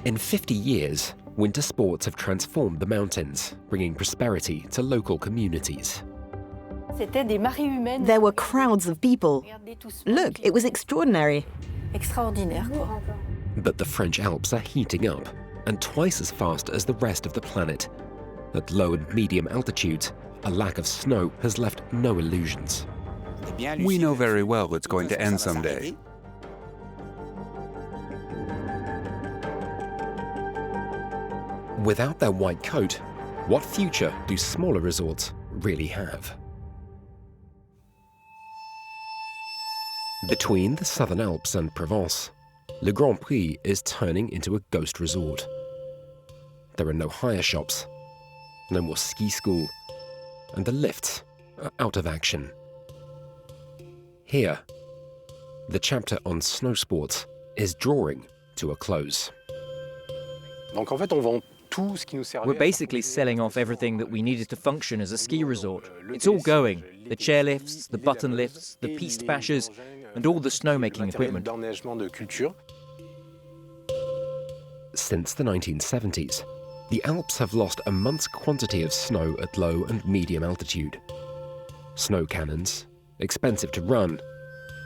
In 50 years, winter sports have transformed the mountains, bringing prosperity to local communities. There were crowds of people. Look, it was extraordinary. But the French Alps are heating up, and twice as fast as the rest of the planet. At low and medium altitudes, a lack of snow has left no illusions. We know very well it's going to end someday. Without their white coat, what future do smaller resorts really have? Between the Southern Alps and Provence, Le Grand Prix is turning into a ghost resort. There are no hire shops, no more ski school, and the lifts are out of action. Here, the chapter on snow sports is drawing to a close. We're basically selling off everything that we needed to function as a ski resort. It's all going. The chairlifts, the button lifts, the piste bashers, and all the snowmaking equipment. Since the 1970s, the Alps have lost a month's quantity of snow at low and medium altitude. Snow cannons, expensive to run,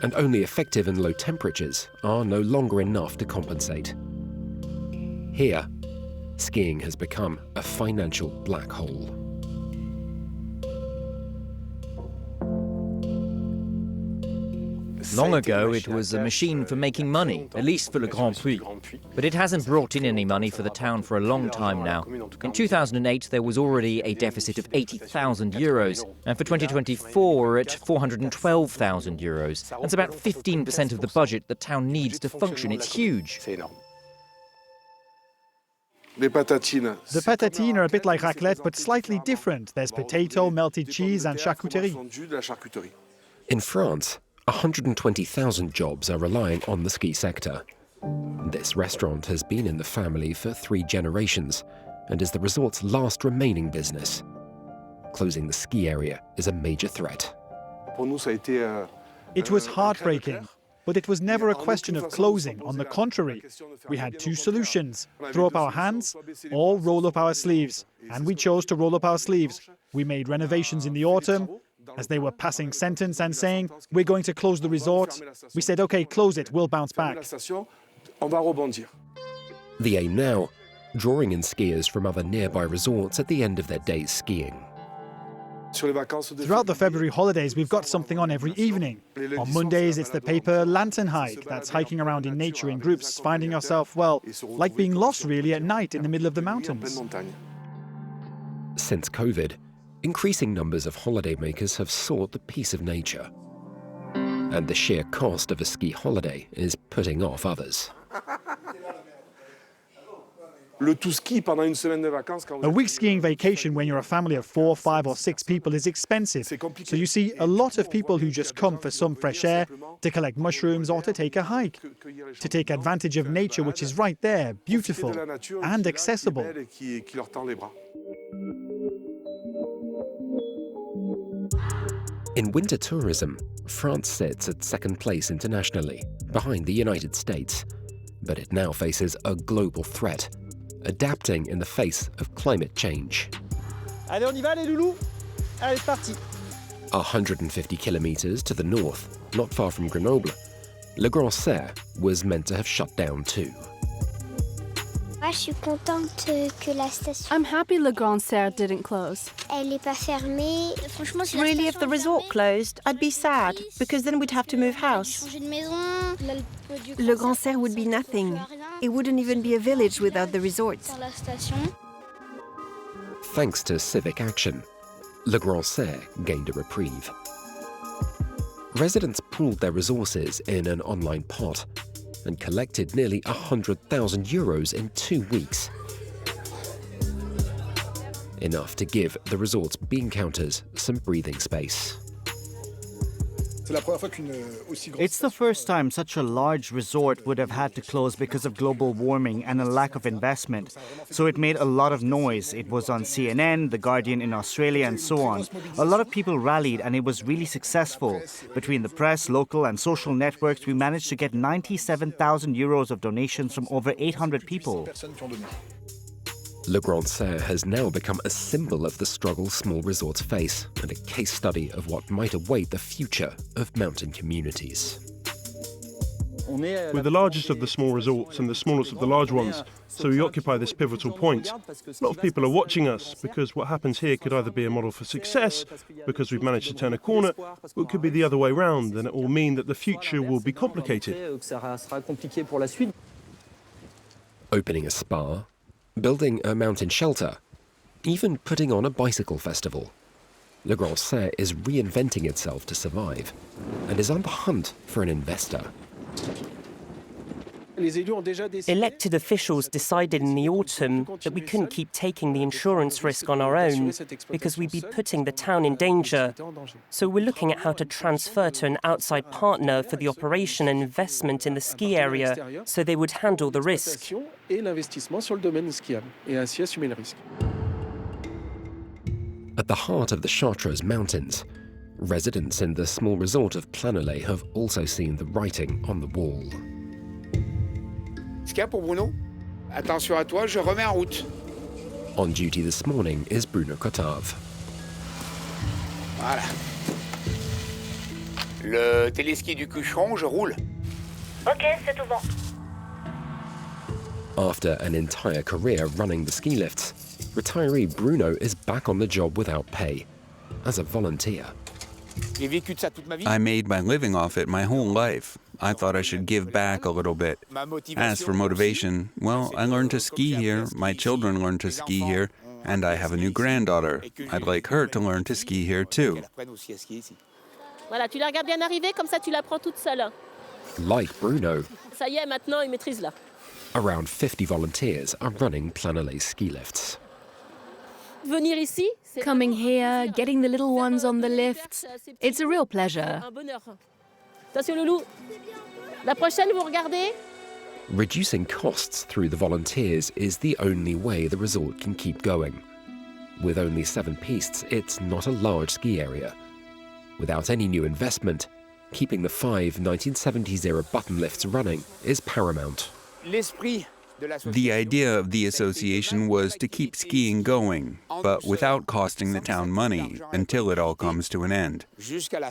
and only effective in low temperatures are no longer enough to compensate. Here, skiing has become a financial black hole. Long ago, it was a machine for making money, at least for Le Grand Prix. But it hasn't brought in any money for the town for a long time now. In 2008, there was already a deficit of 80,000 euros, and for 2024, we're at 412,000 euros. That's about 15% of the budget the town needs to function. It's huge. The patatines are a bit like raclette, but slightly different. There's potato, melted cheese, and charcuterie. In France, 120,000 jobs are relying on the ski sector. This restaurant has been in the family for 3 generations and is the resort's last remaining business. Closing the ski area is a major threat. It was heartbreaking, but it was never a question of closing. On the contrary, we had 2 solutions: throw up our hands or roll up our sleeves. And we chose to roll up our sleeves. We made renovations in the autumn. As they were passing sentence and saying, "We're going to close the resort," we said, "Okay, close it, we'll bounce back." The aim now, drawing in skiers from other nearby resorts at the end of their days skiing. Throughout the February holidays, we've got something on every evening. On Mondays, it's the paper lantern hike. That's hiking around in nature in groups, finding yourself, well, like being lost really at night in the middle of the mountains. Since COVID, increasing numbers of holidaymakers have sought the peace of nature. And the sheer cost of a ski holiday is putting off others. A week skiing vacation when you're a family of 4, 5 or 6 people is expensive. So you see a lot of people who just come for some fresh air, to collect mushrooms or to take a hike, to take advantage of nature which is right there, beautiful and accessible. In winter tourism, France sits at second place internationally, behind the United States. But it now faces a global threat, adapting in the face of climate change. Allez, on y va les loulous? Allez, c'est parti. 150 kilometers to the north, not far from Grenoble, Le Grand Serre was meant to have shut down too. I'm happy Le Grand Serre didn't close. Really, if the resort closed, I'd be sad, because then we'd have to move house. Le Grand Serre would be nothing. It wouldn't even be a village without the resort. Thanks to civic action, Le Grand Serre gained a reprieve. Residents pooled their resources in an online pot and collected nearly 100,000 euros in 2 weeks. Enough to give the resort's bean counters some breathing space. It's the first time such a large resort would have had to close because of global warming and a lack of investment. So it made a lot of noise. It was on CNN, The Guardian in Australia, and so on. A lot of people rallied, and it was really successful. Between the press, local, and social networks, we managed to get 97,000 euros of donations from over 800 people. Le Grand Serre has now become a symbol of the struggle small resorts face and a case study of what might await the future of mountain communities. We're the largest of the small resorts and the smallest of the large ones, so we occupy this pivotal point. A lot of people are watching us because what happens here could either be a model for success, because we've managed to turn a corner, or it could be the other way round, and it will mean that the future will be complicated. Opening a spa, building a mountain shelter, even putting on a bicycle festival. Le Grand Serre is reinventing itself to survive and is on the hunt for an investor. Elected officials decided in the autumn that we couldn't keep taking the insurance risk on our own because we'd be putting the town in danger. So we're looking at how to transfer to an outside partner for the operation and investment in the ski area so they would handle the risk. At the heart of the Chartreuse Mountains, residents in the small resort of Planolet have also seen the writing on the wall. Pour Bruno. Attention à toi, je remets en route. On duty this morning is Bruno Cotave. Voilà. Le téléski du Cucheron, je roule. Ok, c'est tout bon. After an entire career running the ski lifts, retiree Bruno is back on the job without pay, as a volunteer. I made my living off it my whole life. I thought I should give back a little bit. As for motivation, well, I learned to ski here, my children learned to ski here, and I have a new granddaughter. I'd like her to learn to ski here too. Voilà, tu la regardes bien arriver, comme ça tu la prends toute seule. Like Bruno, Ça y est, maintenant il maîtrise là. around 50 volunteers are running Planolet ski lifts. Venir ici, Coming here, getting the little ones on the lifts, it's a real pleasure. un bonheur. Attention Loulou. La prochaine, vous regardez. Reducing costs through the volunteers is the only way the resort can keep going. With only 7 pistes, it's not a large ski area. Without any new investment, keeping the 5 1970s-era button lifts running is paramount. The idea of the association was to keep skiing going, but without costing the town money until it all comes to an end.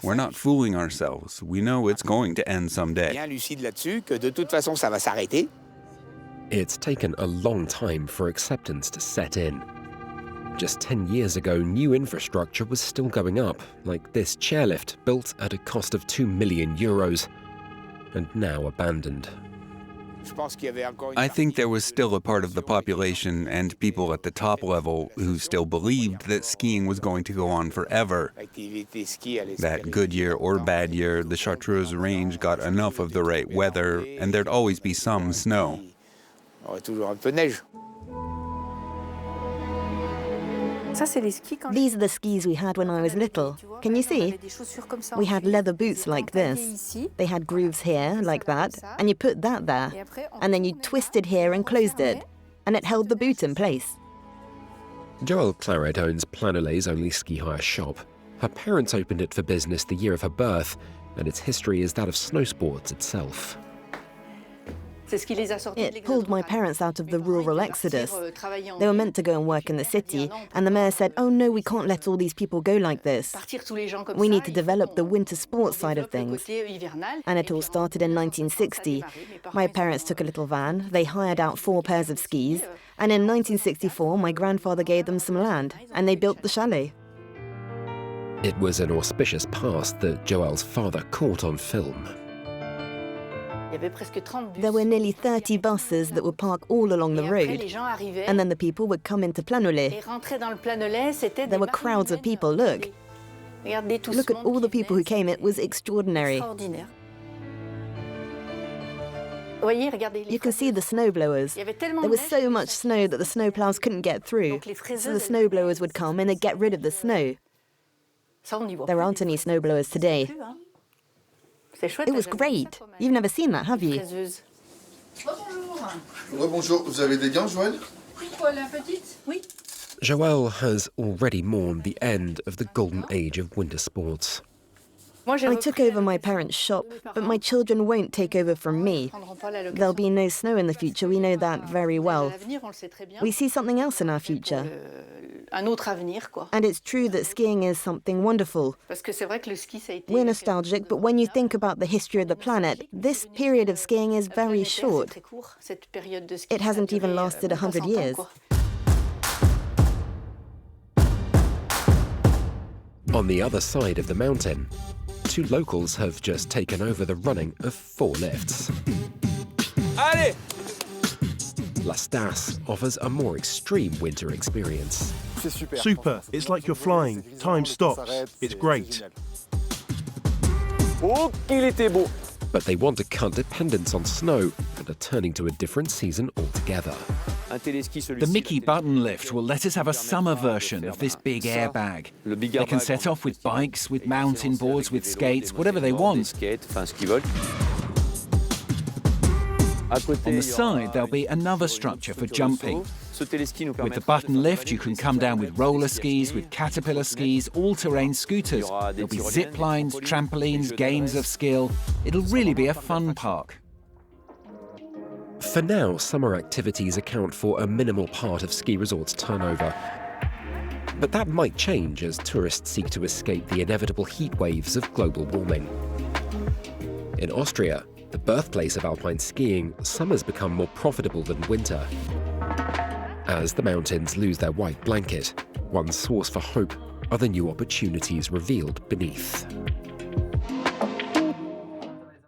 We're not fooling ourselves. We know it's going to end someday. It's taken a long time for acceptance to set in. Just 10 years ago, new infrastructure was still going up, like this chairlift built at a cost of 2 million euros, and now abandoned. I think there was still a part of the population and people at the top level who still believed that skiing was going to go on forever. That good year or bad year, the Chartreuse range got enough of the right weather, and there'd always be some snow. These are the skis we had when I was little. Can you see? We had leather boots like this. They had grooves here, like that, and you put that there. And then you twisted here and closed it. And it held the boot in place. Joelle Claret owns Planolet's only ski hire shop. Her parents opened it for business the year of her birth, and its history is that of snow sports itself. It pulled my parents out of the rural exodus. They were meant to go and work in the city, and the mayor said, "Oh no, we can't let all these people go like this. We need to develop the winter sports side of things." And it all started in 1960. My parents took a little van, they hired out 4 pairs of skis, and in 1964 my grandfather gave them some land, and they built the chalet. It was an auspicious past that Joelle's father caught on film. There were nearly 30 buses that would park all along the road, and then the people would come into Planolet. There were crowds of people, look. Look at all the people who came, it was extraordinary. You can see the snowblowers. There was so much snow that the snowplows couldn't get through, so the snowblowers would come and they'd get rid of the snow. There aren't any snowblowers today. It was great. You've never seen that, have you? Bonjour, vous avez des gants, Joël? Joël has already mourned the end of the golden age of winter sports. I took over my parents' shop, but my children won't take over from me. There'll be no snow in the future, we know that very well. We see something else in our future. And it's true that skiing is something wonderful. We're nostalgic, but when you think about the history of the planet, this period of skiing is very short. It hasn't even lasted 100 years. On the other side of the mountain, two locals have just taken over the running of 4 lifts. Allez! La Stas offers a more extreme winter experience. Super. It's like you're flying. Time stops. It's great. But they want to cut dependence on snow and are turning to a different season altogether. The Mickey button lift will let us have a summer version of this big airbag. They can set off with bikes, with mountain boards, with skates, whatever they want. On the side, there'll be another structure for jumping. With the button lift, you can come down with roller skis, with caterpillar skis, all-terrain scooters. There'll be zip lines, trampolines, games of skill. It'll really be a fun park. For now, summer activities account for a minimal part of ski resorts' turnover. But that might change as tourists seek to escape the inevitable heat waves of global warming. In Austria, the birthplace of alpine skiing, summers become more profitable than winter. As the mountains lose their white blanket, one source for hope are the new opportunities revealed beneath.